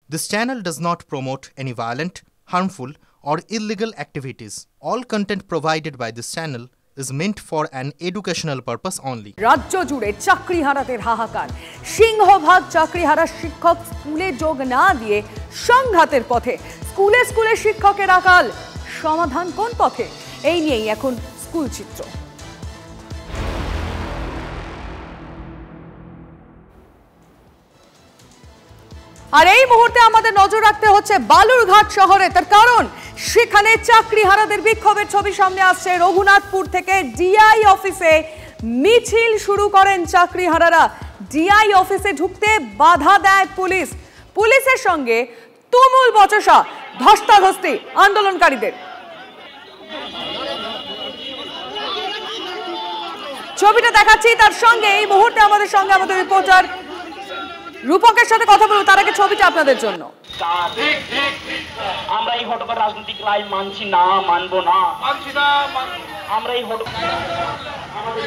This channel does not promote any violent, harmful, or illegal activities. All content provided by this channel is meant for an educational purpose only. রাজ্য জুড়ে চাকরি হারাদের হাহাকার। সিংহভাগ চাকরিহারা শিক্ষক স্কুলে যোগ না দিয়ে সংঘাতের পথে। স্কুলে স্কুলে শিক্ষকের আকাল। সমাধান কোন পথে? এই নিয়েই এখন স্কুল চিত্র। আর এই মুহূর্তে আমাদের নজর রাখতে হচ্ছে বালুরঘাট শহরে। তার কারণ সেখানে চাকরিহারাদের বিক্ষোভের ছবি সামনে আসছে। রঘুনাথপুর থেকে ডিআই অফিসে মিছিল শুরু করেন চাকরিহারারা। ডিআই অফিসে ঢুকতে বাধা দেয় পুলিশ। পুলিশের সঙ্গে তুমুল বচসা, ধস্তাধস্তি আন্দোলনকারীদের। ছবিটা দেখাচ্ছি, তার সঙ্গে এই মুহূর্তে আমাদের সঙ্গে আমাদের রিপোর্টার রূপকের সাথে কথা বলবো। তার আগে ছবিটা আপনাদের জন্য। আমরা এই হটকার রাজনৈতিক রায় মানছি না, মানবো না, আমরা এই হটকার আমাদের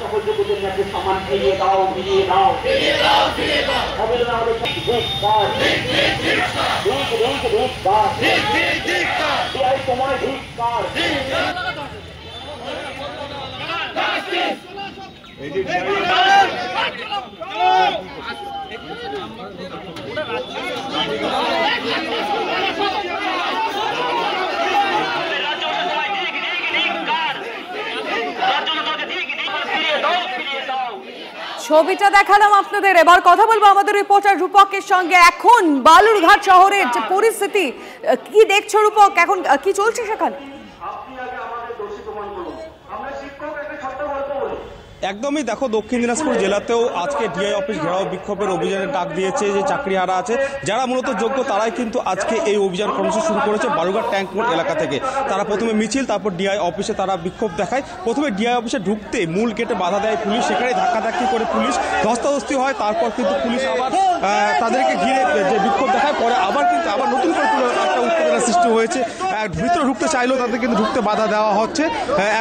সকল যোগ্যদের ন্যায্য সম্মান ফিরিয়ে দাও, ফিরিয়ে দাও, অবিলম্বে আমাদের সময় ধিক্কার। ছবিটা দেখালাম আপনাদের। এবার কথা বলবো আমাদের রিপোর্টার রূপকের সঙ্গে। এখন বালুরঘাট শহরের যে পরিস্থিতি কি দেখছো রূপক? এখন কি চলছে সেখানে? একদমই দেখো, দক্ষিণ দিনাজপুর জেলাতেও আজকে ডিআই অফিস ঘেরাও বিক্ষোভের অভিযানের ডাক দিয়েছে যে চাকরিহারা আছে, যারা মূলত যোগ্য তারাই কিন্তু আজকে এই অভিযান কর্মসূচি শুরু করেছে বালুরঘাট ট্যাঙ্ক মোড় এলাকা থেকে। তারা প্রথমে মিছিল, তারপর ডিআই অফিসে তারা বিক্ষোভ দেখায়। প্রথমে ডিআই অফিসে ঢুকতে মূল গেটে বাধা দেয় পুলিশ, সেখানে ধাক্কাধাক্কি করে পুলিশ, ধস্তাধস্তি হয়। তারপর কিন্তু পুলিশ আবার তাদেরকে ঘিরে যে বিক্ষোভ দেখায়। পরে আবার কিন্তু নতুন করে একটা উত্তেজনার সৃষ্টি হয়েছে। ভিতরে ঢুকতে চাইলেও তাদের কিন্তু ঢুকতে বাধা দেওয়া হচ্ছে।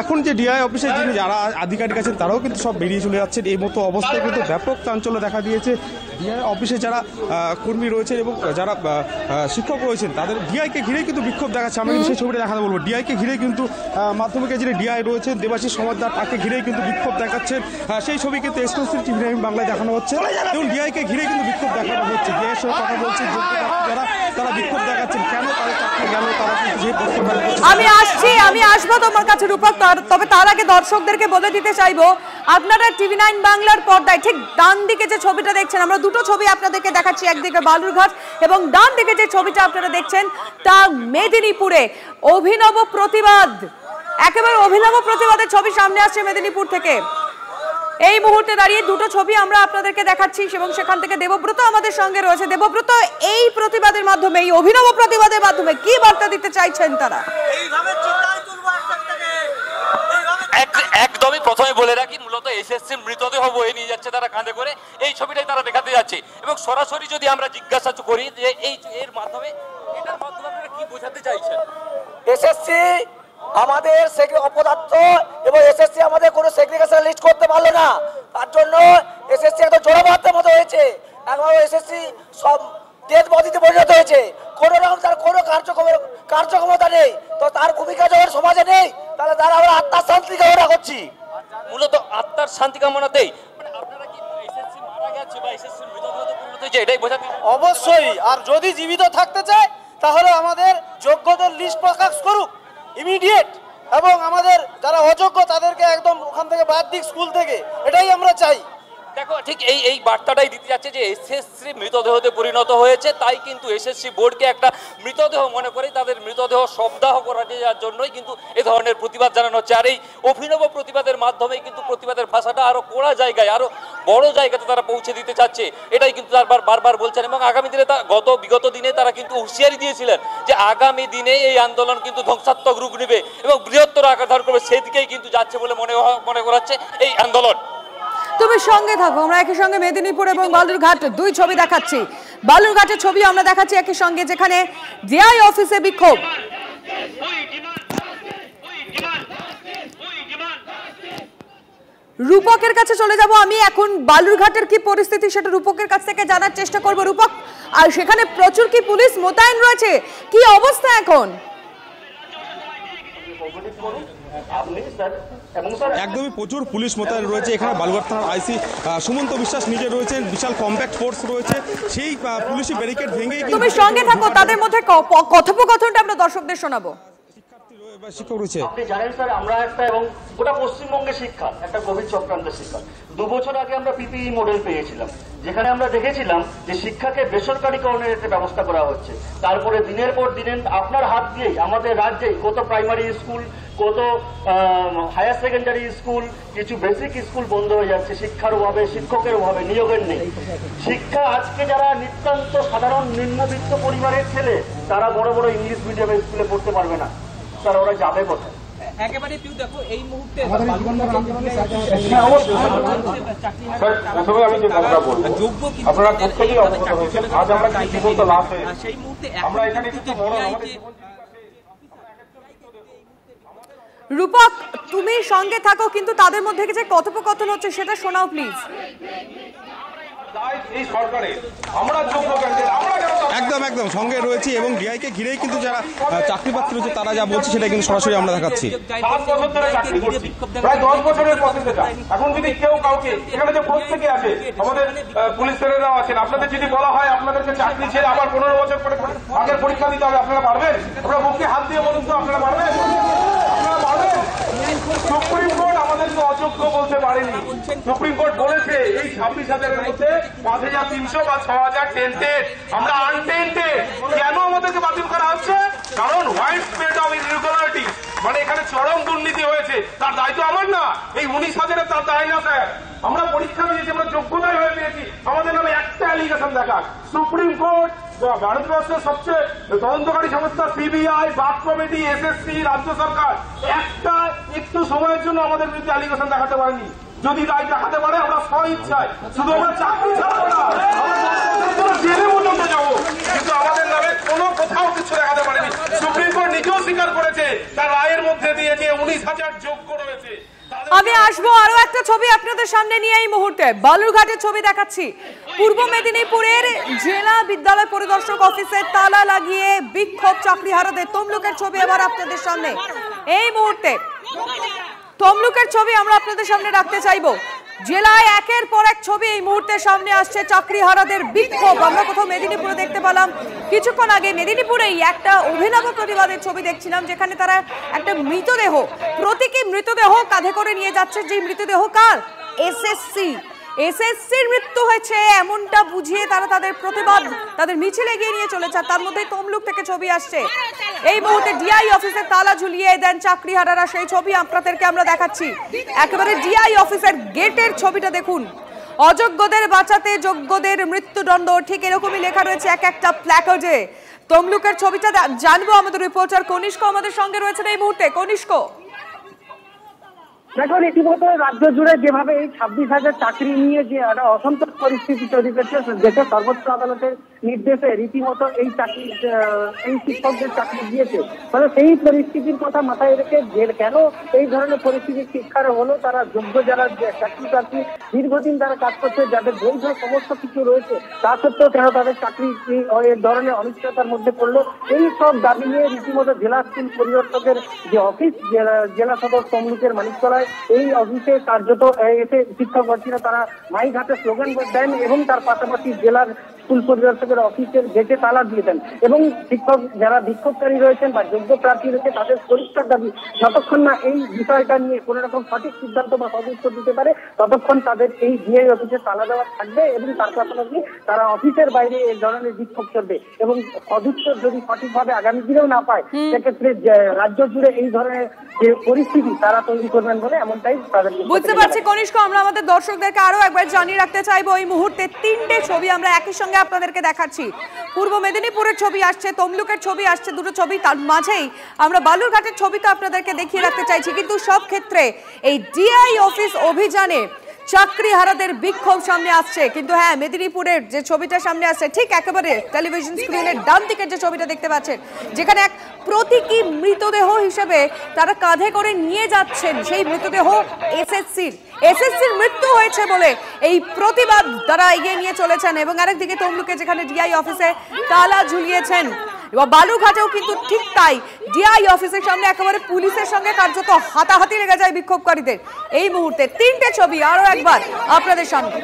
এখন যে ডিআই অফিসে যিনি যারা আধিকারিক আছেন তারাও কিন্তু সব বেরিয়ে চলে যাচ্ছেন। এই মতো অবস্থায় কিন্তু ব্যাপক চাঞ্চল্য দেখা দিয়েছে। ডিআই অফিসে যারা কর্মী রয়েছেন এবং যারা শিক্ষক রয়েছেন তাদের ডিআইকে ঘিরেই কিন্তু বিক্ষোভ দেখাচ্ছে। আমরা কিন্তু সেই ছবিটা দেখাতে বলবো। ডিআইকে ঘিরেই কিন্তু মাধ্যমিকের যিনি ডিআই রয়েছেন দেবাশিস সমাজদার, তাকে ঘিরেই কিন্তু বিক্ষোভ দেখাচ্ছেন। সেই ছবি কিন্তু এক্সক্লুসিভ টিভি বাংলায় দেখানো হচ্ছে এবং ডিআইকে ঘিরেই কিন্তু বিক্ষোভ দেখানো হচ্ছে। ডিআইয়ের সঙ্গে কথা বলছে যারা তারা বিক্ষোভ দেখাচ্ছেন, কেন তারা চাকরি গেল, তারা কিন্তু যে প্রশ্ন। আমি আসবো তোমার কাছে রূপক। তবে তার আগে দর্শকদেরকে বলে দিতে চাইবো, আপনারা টিভি9 বাংলার পর্দায় ঠিক ডান দিকে যে ছবিটা দেখছেন, আমরা দুটো ছবি আপনাদেরকে দেখাচ্ছি। একদিকে বালুরঘাট এবং ডান দিকে যে ছবিটা আপনারা দেখছেন তা মেদিনীপুরে। অভিনব প্রতিবাদ, একেবারে অভিনব প্রতিবাদের ছবি সামনে আসছে মেদিনীপুর থেকে। এই মুহূর্তে দাঁড়িয়ে দুটো ছবি আমরা আপনাদেরকে দেখাচ্ছি এবং সেখান থেকে দেবব্রত আমাদের সঙ্গে রয়েছে। দেবব্রত, এই প্রতিবাদের মাধ্যমে, এই অভিনব প্রতিবাদের মাধ্যমে কি বার্তা দিতে চাইছেন তারা? একদমই প্রথমে বলে রাখি, মূলত এসএসসি মৃতদেহ বয়ে নিয়ে যাচ্ছে তারা কাঁধে করে, এই ছবিটাই তারা দেখাতে যাচ্ছে। এবং সরাসরি যদি আমরা জিজ্ঞাসা করি যে এটার মাধ্যমে আপনারা কি বোঝাতে চাইছেন? এসএসসি আমাদের অপদার্থ এবং এসএসসি আমাদের কোনো সেগ্রিগেশন লিস্ট করতে পারলো না। তার জন্য এসএসসি একটা জোড়াবাদের মতো হয়েছে। একবার এসএসসি সব দেশ বদিতে পরিণত হয়েছে। কোনো রকম তার কোনো কার্যক্ষমতা নেই। তো তার ভূমিকা যখন সমাজে নেই, তাহলে তারা আমরা আত্মার শান্তি কামনা করছি। মূলত আত্মার শান্তি কামনাতেই আপনারা কি এসএসসি মারা গেছে বা এসএসসি মৃতদেহে পরিণত হয়েছে এটাই বোঝাতে? অবশ্যই। আর যদি জীবিত থাকতে চায় তাহলে আমাদের যোগ্যদের লিস্ট প্রকাশ করুক ইমিডিয়েট, এবং আমাদের যারা অযোগ্য তাদেরকে একদম ওখান থেকে বাদ দিক স্কুল থেকে, এটাই আমরা চাই। দেখো, ঠিক এই বার্তাটাই দিতে যাচ্ছে যে এসএসসি মৃতদেহতে পরিণত হয়েছে, তাই কিন্তু এসএসসি বোর্ডকে একটা মৃতদেহ মনে করে তাদের মৃতদেহ শবদাহ করার জন্যই কিন্তু এ ধরনের প্রতিবাদ জানানো হচ্ছে। আর এই অভিনব প্রতিবাদের মাধ্যমেই কিন্তু প্রতিবাদের ভাষাটা আরো কড়া জায়গায়, আরো বড় জায়গাতে তারা পৌঁছে দিতে চাচ্ছে, এটাই কিন্তু বারবার বলছেন। এবং আগামী দিনে বিগত দিনে তারা কিন্তু হুঁশিয়ারি দিয়েছিলেন যে আগামী দিনে এই আন্দোলন কিন্তু ধ্বংসাত্মক রূপ নেবে এবং বৃহত্তর আকার ধারণ করবে, সেদিকেই কিন্তু যাচ্ছে বলে মনে করাচ্ছে এই আন্দোলন। তুমি সঙ্গে থাকো, আমরা একই সঙ্গে মেদিনীপুর এবং বালুরঘাট দুই ছবি দেখাচ্ছি। বালুরঘাটের ছবি আমরা দেখাচ্ছি একই সঙ্গে, যেখানে ডিআই অফিসে বিক্ষোভ। রূপকের কাছে চলে যাব আমি এখন। বালুরঘাটের কি পরিস্থিতি সেটা রূপকের কাছ থেকে জানার চেষ্টা করব। রূপক, আর সেখানে প্রচুর কি পুলিশ মোতায়েন রয়েছে, কি অবস্থা এখন? একদমই প্রচুর পুলিশ মোতায়েন রয়েছে এখানে। বালুরঘাট থানার আইসি সুমন্ত বিশ্বাস নিজে রয়েছেন, বিশাল কম্প্যাক্ট ফোর্স রয়েছে। সেই পুলিশি ব্যারিকেড ভেঙেই তুমি সঙ্গে থাকো, তাদের মধ্যে কথোপকথনটা আমরা দর্শকদের শোনাবো। শিক্ষক রয়েছে। আপনি জানেন স্যার, আমরা একটা এবং গোটা পশ্চিমবঙ্গের শিক্ষা একটা গভীর চক্রান্তের শিক্ষা। 2 বছর আগে আমরা পিপিই মডেল পেয়েছিলাম, যেখানে আমরা দেখেছিলাম যে শিক্ষাকে বেসরকারীকরণের একটা ব্যবস্থা করা হচ্ছে। তারপরে দিনের পর দিন আপনার হাত দিয়েই আমাদের রাজ্যে কত প্রাইমারি স্কুল, কত হায়ার সেকেন্ডারি স্কুল, কিছু বেসিক স্কুল বন্ধ হয়ে যাচ্ছে শিক্ষার অভাবে, শিক্ষকের অভাবে, নিয়োগের নেই। শিক্ষা আজকে যারা নিতান্ত সাধারণ নিম্নবিত্ত পরিবারের ছেলে, তারা বড় বড় ইংলিশ মিডিয়াম স্কুলে পড়তে পারবে না। তারা ওরা যাবে কোথায়? একেবারে তুই দেখো এই মুহূর্তে আপনারা প্রত্যেকেই অবগত হয়েছেন, আজ আমরা কি বিগত লাভ হয়েছে সেই মুহূর্তে আমরা এখানে কিছু বড় রূপক, তুমি সঙ্গে থাকো, কিন্তু তাদের মধ্যে যে কথোপকথন হচ্ছে সেটা শোনাও প্লিজ। এই সরকারে আমরা যোগ্য ক্যান্ডিডেট, আমরা একদম একদম সঙ্গে রয়েছে এবং ডিআইকে ঘিরেই কিন্তু যারা চাকরি প্রার্থী রয়েছে তারা যা বলছে সেটা কিন্তু সরাসরি আমরা দেখাচ্ছি। 7 বছর ধরে চাকরি করছি, প্রায় 10 বছরের প্রসেসটা। এখন যদি কেউ কাউকে এখানে যে প্রত্যেকে আছে, আমাদের পুলিশ স্যারেরাও আছেন, আপনাদের যদি বলা হয় আপনাদেরকে চাকরি ছেড়ে আবার 15 বছর পরে আগের পরীক্ষা দিতে হবে, আপনারা পারবেন? আপনারা বুকে হাত দিয়ে বলুন তো, আপনারা পারবেন? আপনারা পারবেন? সুপ্রিম কোর্ট আমাদেরকে অযোগ্য বলতে পারেনি। সুপ্রিম কোর্ট বলেছে এই 26,000-এর মধ্যে 5,300 বা 6,000 টেন্টেড, আমরা আনটেন্টেড। কেন আমাদেরকে বাতিল করা হচ্ছে? কারণ হোয়াইট স্প্রেড অফ ইরেগুলারিটি, মানে এখানে চরম দুর্নীতি হয়েছে। তার দায়িত্ব আমার না, এই 19,000-এর তার দায় না স্যার। আমরা পরীক্ষা দিয়েছি, আমরা যোগ্যতায় হয়ে পেয়েছি, আমাদের নামে একটা অ্যালিগেশন দেখা। সুপ্রিম কোর্ট, ভারতবর্ষের সবচেয়ে তদন্তকারী সংস্থা সিবিআই, বাক কমিটি, এসএসসি, রাজ্য সরকার একটা একটু সময়ের জন্য আমাদের বিরুদ্ধে অ্যালিগেশন দেখাতে পারেনি। যদি রায় দেখাতে পারে আমরা স্ব-ইচ্ছায়, শুধু আমরা চাকরি ছাড়বো না, আমরা জেলে পর্যন্ত যাবো, কিন্তু আমাদের নামে কোনো কোথাও কিছু দেখাতে পারেনি। সুপ্রিম কোর্ট নিজেও স্বীকার করেছে তার রায়ের মধ্যে দিয়ে যে 19,000 যোগ্য রয়েছে। আমি আসবো আরো একটা ছবি আপনাদের সামনে নিয়ে। এই মুহূর্তে বালুরঘাটের ছবি দেখাচ্ছি। পূর্ব মেদিনীপুরের জেলা বিদ্যালয় পরিদর্শক অফিসে তালা লাগিয়ে বিক্ষোভ চাকরিহারাদের। তমলুকের ছবি আবার আপনাদের সামনে এই মুহূর্তে। তমলুকের ছবি আমরা আপনাদের সামনে রাখতে চাইবো। জেলায় একের পর এক ছবি এই মুহূর্তে সামনে আসছে, চাকরিহারাদের বিক্ষোভ। আমরা কোথাও মেদিনীপুরে দেখতে পেলাম, কিছুক্ষণ আগে মেদিনীপুরেই একটা অভিনব প্রতিবাদের ছবি দেখছিলাম, যেখানে তারা একটা মৃতদেহ, প্রতীকী মৃতদেহ কাঁধে করে নিয়ে যাচ্ছে। যে মৃতদেহ কার? এসএসসির মৃত্যু হয়েছে এমনটা বুঝিয়ে তারা তাদের প্রতিবাদ, তাদের মিছিল এগিয়ে নিয়ে চলেছে। তার মধ্যে তমলুক থেকে ছবি আসছে। এই মুহূর্তে ডিআই অফিসের তালা ঝুলিয়ে দেন চাকরিহারারা, সেই ছবি আপনাদেরকে আমরা দেখাচ্ছি। একেবারে ডিআই অফিসের গেটের ছবিটা দেখুন। অযোগ্যদের বাঁচাতে যোগ্যদের মৃত্যুদণ্ড, ঠিক এরকমই লেখা রয়েছে এক একটা প্ল্যাকার্ডে। তমলুকের ছবিটা জানবো আমাদের রিপোর্টার কনিষ্ক আমাদের সঙ্গে রয়েছেন এই মুহূর্তে। কনিষ্ক, দেখুন, ইতিমধ্যে রাজ্য জুড়ে যেভাবে এই 26,000 চাকরি নিয়ে যে একটা অসন্তোষ পরিস্থিতি তৈরি করছে, দেশের সর্বোচ্চ আদালতের নির্দেশে রীতিমতো এই চাকরি, এই শিক্ষকদের চাকরি দিয়েছে। ফলে সেই পরিস্থিতির কথা মাথায় রেখে কেন এই ধরনের পরিস্থিতির শিক্ষার হলো, তারা যোগ্য যারা চাকরি প্রার্থী, দীর্ঘদিন যারা কাজ করছে, যাদের বৈধ সমস্ত কিছু রয়েছে, তা সত্ত্বেও কেন তাদের চাকরি এই ধরনের অনিশ্চয়তার মধ্যে পড়লো, এই সব দাবি নিয়ে রীতিমতো জেলা স্কুল পরিদর্শকের যে অফিস, জেলা সদর তমলুকের মানিকতলায়, এই অফিসে কার্যত এসে শিক্ষাকর্মীরা তারা মাইক হাতে স্লোগান দেন এবং তার পাশাপাশি জেলার স্কুল পরিদর্শকের অফিসের গেটে তালা দিয়ে দেন। এবং শিক্ষক যারা বিক্ষোভকারী রয়েছেন বা যোগ্য প্রার্থী রয়েছে, তাদের পরিষ্কার দাবি, যতক্ষণ না এই বিষয়টা নিয়ে কোনো রকম সঠিক সিদ্ধান্ত বা সদুত্তর দিতে পারে, ততক্ষণ তাদের এই ডিআই অফিসে তালা দেওয়া থাকবে এবং তার পাশাপাশি তারা অফিসের বাইরে এই ধরনের বিক্ষোভ করবে। এবং সদুত্তর যদি সঠিকভাবে আগামী দিনেও না পায়, সেক্ষেত্রে রাজ্য জুড়ে এই ধরনের যে পরিস্থিতি তারা তৈরি করবেন বলে এমনটাই তাদের। বুঝতে পারছি কনিষ্ক, আমরা আমাদের দর্শকদেরকে আরো একবার জানিয়ে রাখতে চাইবো, এই মুহূর্তে 3টে ছবি আমরা একই সঙ্গে আপনাদেরকে দেখাচ্ছি। পূর্ব মেদিনীপুরের ছবি আসছে, তমলুকের ছবি আসছে, দুটো ছবি, তার মাঝেই আমরা বালুরঘাটের ছবিটা আপনাদেরকে দেখিয়ে রাখতে চাইছি। কিন্তু সব ক্ষেত্রে এই ডিআই অফিস অভিযানে চাকরিহারাদের বিক্ষোভ সামনে আসছে। কিন্তু হ্যাঁ, মেদিনীপুরের যে ছবিটা সামনে আসছে, ঠিক একেবারে টেলিভিশন স্ক্রিনের ডান দিকের যে ছবিটা দেখতে পাচ্ছেন, যেখানে এক প্রতীকী মৃতদেহ হিসেবে তারা কাঁধে করে নিয়ে যাচ্ছেন সেই মৃতদেহ এসএসসির মৃত্যু হয়েছে বলে এই প্রতিবাদ তারা এগিয়ে নিয়ে চলেছেন। এবং আরেকদিকে তমলুকে যেখানে ডিআই অফিসে তালা ঝুলিয়েছেন, এবং বালুরঘাটেও কিন্তু ঠিক তাই, ডিআই অফিসের সামনে একেবারে পুলিশের সঙ্গে কার্যত হাতাহাতি লেগে যায় বিক্ষোভকারীদের। এই মুহূর্তে 3টে ছবি আরো একবার আপনাদের সামনে।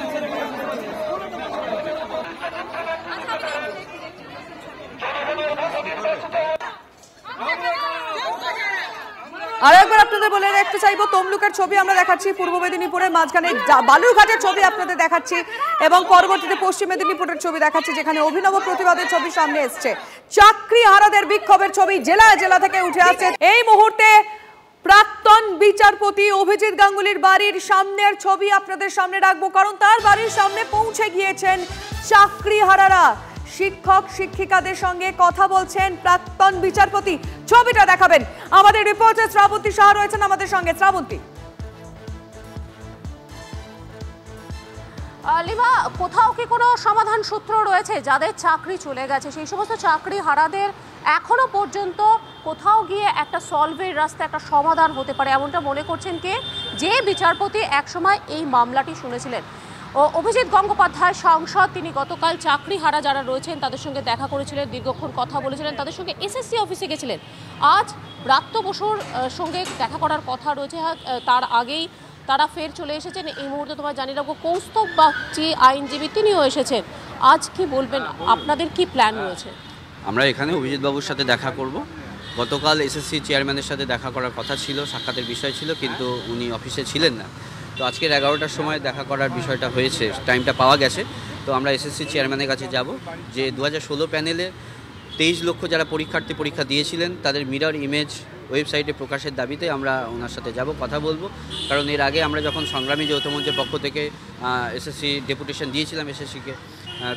আর একবার আপনাদের বলে রাখতে চাইবো, তমলুকের ছবি আমরা দেখাচ্ছি, পূর্ব মেদিনীপুরের মাঝখানে বালুরঘাটের ছবি আপনাদের দেখাচ্ছি, এবং পরবর্তীতে পশ্চিম মেদিনীপুরের ছবি দেখাচ্ছি, যেখানে অভিনব প্রতিবাদের ছবি সামনে এসছে। চাকরি হারাদের বিক্ষোভের ছবি জেলা জেলা থেকে উঠে আসছে। এই মুহূর্তে প্রাক্তন বিচারপতি অভিজিৎ গাঙ্গুলির বাড়ির সামনের ছবি আপনাদের সামনে রাখবো, কারণ তার বাড়ির সামনে পৌঁছে গিয়েছেন চাকরি হারারা। শিক্ষক শিক্ষিকাদের সঙ্গে কথা বলছেন প্রাক্তন বিচারপতি। ছবিটা দেখাবেন আমাদের রিপোর্টার শ্রাবন্তী সাহা রয়েছেন আমাদের সঙ্গে। শ্রাবন্তী, লিমা, কোথাও কি কোনো সমাধান সূত্র রয়েছে? যাদের চাকরি চলে গেছে সেই সমস্ত চাকরি হারাদের এখনো পর্যন্ত কোথাও গিয়ে একটা সলভের রাস্তা, একটা সমাধান হতে পারে এমনটা মনে করছেন কে? যে বিচারপতি একসময় এই মামলাটি শুনেছিলেন। অভিজিৎ গঙ্গোপাধ্যায় সাংসদ, তিনি গতকাল চাকরি হারা যারা রয়েছেন তাদের সঙ্গে দেখা করেছিলেন, দীর্ঘক্ষণ কথা বলেছিলেন, তাদের সঙ্গে এসএসসি অফিসে গেছিলেন। আজ ব্রাত্য বসুর সঙ্গে দেখা করার কথা রয়েছে, তার আগেই তারা ফের চলে এসেছেন। এই মুহূর্তে তোমার জানিয়ে রাখবো কৌস্তব বাগচি আইনজীবী তিনিও এসেছেন। আজ কি বলবেন, আপনাদের কি প্ল্যান রয়েছে? আমরা এখানে অভিজিৎ বাবুর সাথে দেখা করব। গতকাল এসএসসি চেয়ারম্যানের সাথে দেখা করার কথা ছিল, সাক্ষাতের বিষয় ছিল, কিন্তু উনি অফিসে ছিলেন না। তো আজকের 11টার সময় দেখা করার বিষয়টা হয়েছে, টাইমটা পাওয়া গেছে। তো আমরা এসএসসি চেয়ারম্যানের কাছে যাব, যে 2016 প্যানেলে 23 লক্ষ যারা পরীক্ষা দিয়েছিলেন তাদের মিরর ইমেজ ওয়েবসাইটে প্রকাশের দাবিতে আমরা ওনার সাথে যাব, কথা বলবো। কারণ এর আগে আমরা যখন সংগ্রামী যৌথ মঞ্চের পক্ষ থেকে এসএসসি ডেপুটেশন দিয়েছিলাম এসএসসিকে,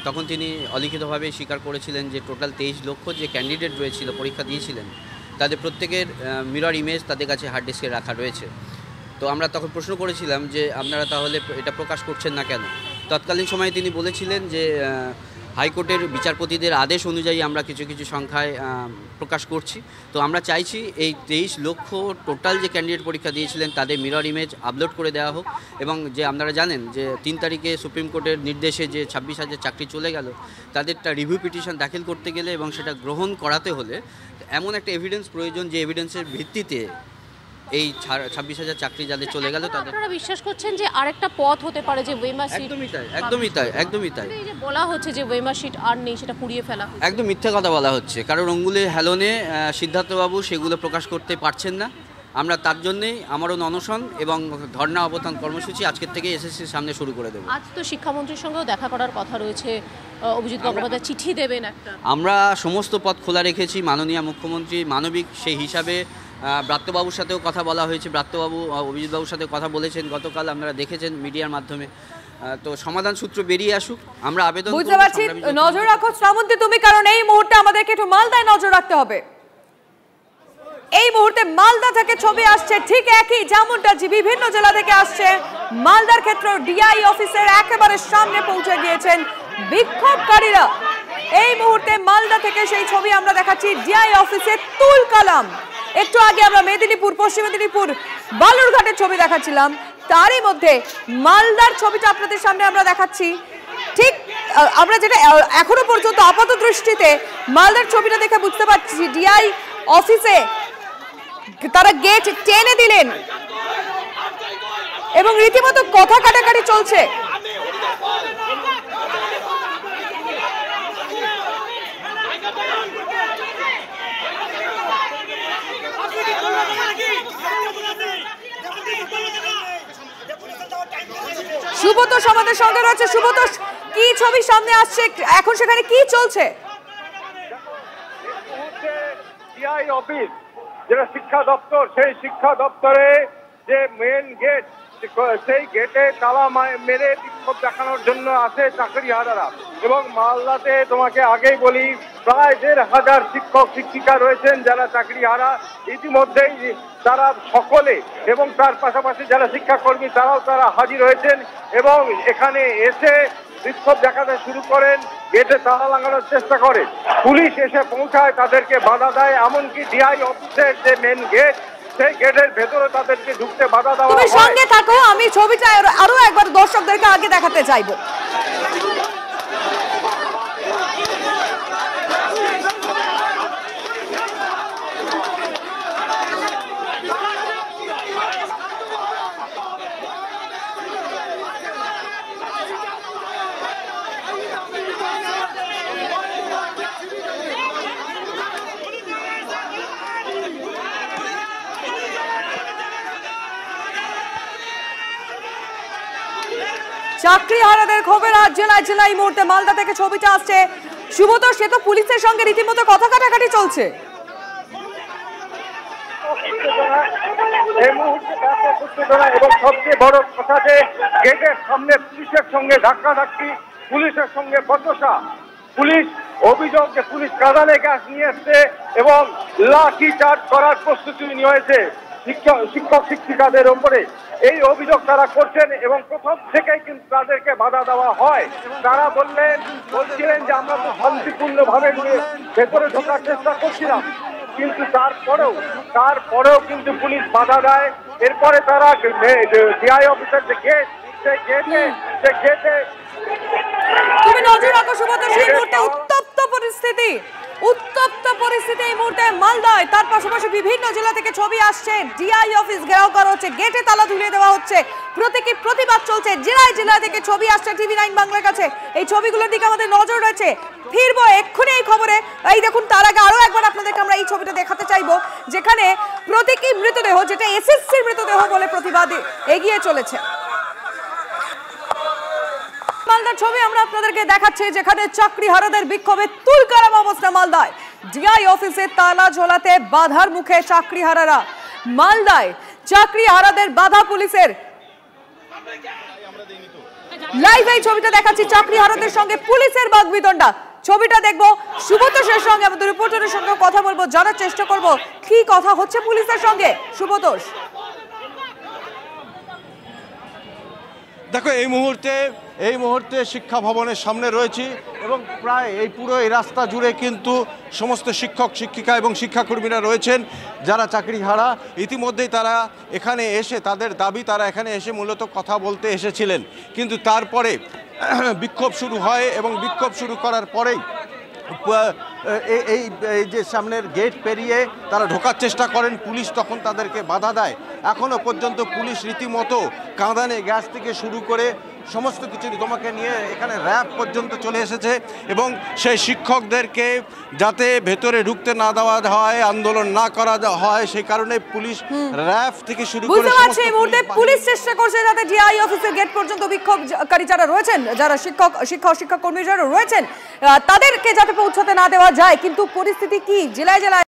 তখন তিনি অলিখিতভাবে স্বীকার করেছিলেন যে টোটাল 23 লক্ষ যে ক্যান্ডিডেট রয়েছিল, পরীক্ষা দিয়েছিলেন, তাদের প্রত্যেকের মিরর ইমেজ তাদের কাছে হার্ড ডিস্কে রাখা রয়েছে। তো আমরা তখন প্রশ্ন করেছিলাম যে আপনারা তাহলে এটা প্রকাশ করছেন না কেন? তৎকালীন সময়ে তিনি বলেছিলেন যে হাইকোর্টের বিচারপতিদের আদেশ অনুযায়ী আমরা কিছু কিছু সংখ্যায় প্রকাশ করছি। তো আমরা চাইছি এই 23 লক্ষ টোটাল যে ক্যান্ডিডেট পরীক্ষা দিয়েছিলেন তাদের মিরর ইমেজ আপলোড করে দেওয়া হোক, এবং যে আপনারা জানেন যে 3 তারিখে সুপ্রিম কোর্টের নির্দেশে যে 26,000 চাকরি চলে গেল, তাদেরটা রিভিউ পিটিশন দাখিল করতে গেলে এবং সেটা গ্রহণ করাতে হলে এমন একটা এভিডেন্স প্রয়োজন যে এভিডেন্সের ভিত্তিতে এই 26,000 চাকরি যাদের চলে গেল তাদের। আপনারা বিশ্বাস করছেন যে আরেকটা পথ হতে পারে যে ওয়েমার সিট? একদমই তাই। এই যে বলা হচ্ছে যে ওয়েমার সিট আর নেই, সেটা পুড়িয়ে ফেলা একদম মিথ্যা কথা বলা হচ্ছে। কারণ অঙ্গুলে হেলনে সিদ্ধার্থবাবু সেগুলো প্রকাশ করতে পারছেন না। আমরা তার জন্যেই আমারও অনশন এবং ধর্ণা অবস্থান কর্মসূচি আজকের থেকে এসএসসির সামনে শুরু করে দেব। আজ তো শিক্ষামন্ত্রীর সঙ্গেও দেখা করার কথা রয়েছে, অভিজিৎ গঙ্গোপাধ্যায় চিঠি দেবেন একটা। আমরা সমস্ত পথ খোলা রেখেছি, মাননীয় মুখ্যমন্ত্রী মানবিক সেই হিসাবে ব্রাত্যবাবুর সাথেও কথা বলা হয়েছে। ব্রাত্যবাবু অভিজিৎবাবুর সাথে কথা বলেছেন, গতকাল আপনারা দেখেছেন মিডিয়ার মাধ্যমে। তো সমাধান সূত্র বেরিয়ে আসুক, আমরা আবেদন বুঝতে পারছি। নজর রাখো শ্রাবন্তী তুমি, কারণ এই মুহূর্তে আমাদেরকে একটু মালদায় নজর রাখতে হবে। এই মুহূর্তে মালদা থেকে ছবি আসছে ঠিক একই, যেমনটা বিভিন্ন জেলা থেকে আসছে। মালদার ক্ষেত্রে ডিআই অফিসের একেবারে সামনে পৌঁছে গিয়েছেন বিক্ষোভকারীরা। এই মুহূর্তে মালদা থেকে সেই ছবি আমরা দেখাচ্ছি, ডিআই অফিসে তুল কালাম। একটু আগে আমরা মেদিনীপুর, পশ্চিম মেদিনীপুর, বালুরঘাটের ছবি দেখাচ্ছিলাম, তারই মধ্যে মালদার ছবিটা আপনাদের সামনে আমরা দেখাচ্ছি। ঠিক আমরা যেটা এখনো পর্যন্ত আপাত দৃষ্টিতে মালদার ছবিটা দেখে বুঝতে পারছি, ডিআই অফিসে তারা গেট টেনে দিলেন এবং রীতিমতো কথা কাটাকাটি চলছে। সুব্রত আমাদের সঙ্গে রয়েছে। সুব্রত, কি ছবি সামনে আসছে, এখন সেখানে কি চলছে? ডিআই অফিস যেটা শিক্ষা দপ্তর, সেই শিক্ষা দপ্তরে যে মেন গেট, সেই গেটে তালা মেরে বিক্ষোভ দেখানোর জন্য আসে চাকরি হারারা। এবং মালদাতে তোমাকে আগেই বলি, প্রায় 1,500 শিক্ষক শিক্ষিকা রয়েছেন যারা চাকরি হারা। ইতিমধ্যেই তারা সকলে এবং তার পাশাপাশি যারা শিক্ষাকর্মী তারা হাজির হয়েছেন এবং এখানে এসে বিক্ষোভ দেখাতে শুরু করেন, গেটে তালা লাগানোর চেষ্টা করে। পুলিশ এসে পৌঁছায়, তাদেরকে বাধা দেয়, এমনকি ডিআই অফিসের যে মেন গেট সেই গেটের ভেতরে তাদেরকে ঢুকতে বাধা দেওয়া হয়। তুমি সঙ্গে থাকো, আমি ছবিটা আরো একবার দর্শকদেরকে আগে দেখাতে চাইবো। চাকরিহারাদের ক্ষোভে জেলায় জেলায় এই মুহূর্তে মালদা থেকে ছবিটা আসছে। সুব্রত, সে তো পুলিশের সঙ্গে রীতিমতো কথা কাটাকাটি চলছে। এই মুহূর্তে ব্যাপক উত্তেজনা এবং সবচেয়ে বড় কথা যে গেটের সামনে পুলিশের সঙ্গে ধাক্কাধাক্কি, পুলিশের সঙ্গে বচসা। পুলিশ অভিযোগ যে পুলিশ কাঁদানে গ্যাস নিয়ে এসছে এবং লাঠি চার্জ করার প্রস্তুতি নিয়েছে শিক্ষক শিক্ষিকাদের ওপরে। এই অভিযোগ তারা করছেন এবং প্রথম থেকেই কিন্তু তাদেরকে বাধা দেওয়া হয়। তারা বলছিলেন যে আমরা তো শান্তিপূর্ণভাবে ভেতরে ঢোকার চেষ্টা করছিলাম, কিন্তু তারপরেও কিন্তু পুলিশ বাধা দেয়। এরপরে তারা ডিআই অফিসের যে গেট, সেই গেটে তুমি নজর রাখো সুব্রত, সেই মুহূর্তে উত্তপ্ত পরিস্থিতি এই মুহূর্তে মালদায়। তার পাশাপাশি বিভিন্ন জেলা থেকে ছবি আসছে, ডিআই অফিস ঘেরাও করা হচ্ছে, গেটে তালা ঝুলিয়ে দেওয়া হচ্ছে, প্রতীকী প্রতিবাদ চলছে। জেলায় জেলায় থেকে ছবি আসছে TV9 বাংলার কাছে। এই ছবিগুলোর দিকে আমাদের নজর রয়েছে। ফিরবো এক্ষুনি এই খবরে। এই দেখুন, তার আগে আরো একবার আপনাদেরকে আমরা এই ছবিটা দেখাতে চাইবো, যেখানে প্রতীকী মৃতদেহ, যেটা এসএসসির মৃতদেহ বলে প্রতিবাদে এগিয়ে চলেছে। মালদার ছবি আমরা আপনাদেরকে দেখাচ্ছি, যেখানে চাকরিহারাদের বিক্ষোভে তুলকালাম অবস্থা মালদায়। ডিআই অফিসে তালা ঝোলাতে বাধার মুখে চাকরিহারারা। মালদায় চাকরিহারাদের বাধা পুলিশের। লাইভ এই ছবিটা দেখাচ্ছি, চাকরিহারাদের সঙ্গে পুলিশের বাগবিতণ্ডা। ছবিটা দেখবো, সুব্রতোষের সঙ্গে আমাদের রিপোর্টারের সঙ্গে কথা বলবো, জানার চেষ্টা করব কি কথা হচ্ছে পুলিশের সঙ্গে। সুব্রতোষ, দেখো এই মুহূর্তে শিক্ষা ভবনের সামনে রয়েছি এবং প্রায় এই পুরো এই রাস্তা জুড়ে কিন্তু সমস্ত শিক্ষক শিক্ষিকা এবং শিক্ষাকর্মীরা রয়েছেন যারা চাকরিহারা। ইতিমধ্যেই তারা এখানে এসে তাদের দাবি, তারা এখানে এসে মূলত কথা বলতে এসেছিলেন, কিন্তু তারপরে বিক্ষোভ শুরু হয় এবং বিক্ষোভ শুরু করার পরেই এই যে সামনের গেট পেরিয়ে তারা ঢোকার চেষ্টা করেন। পুলিশ তখন তাদেরকে বাধা দেয়। এখনও পর্যন্ত পুলিশ রীতিমতো কাঁদানে গ্যাস থেকে শুরু করে সমস্ত কিছু তোমাকে নিয়ে এখানে র্যাব পর্যন্ত চলে এসেছে এবং সেই শিক্ষকদেরকে যাতে ভেতরে ঢুকতে না দেওয়া হয়, আন্দোলন না করা হয়, সেই কারণে পুলিশ র্যাব থেকে শুরু করে এই মুহূর্তে পুলিশ চেষ্টা করছে যাতে ডিআই অফিসের গেট পর্যন্ত বিক্ষোভকারী যারা রয়েছেন, যারা শিক্ষক কর্মী যারা রয়েছেন, তাদেরকে যাতে পৌঁছাতে না দেওয়া যায়। কিন্তু পরিস্থিতি কি জেলায় জেলায়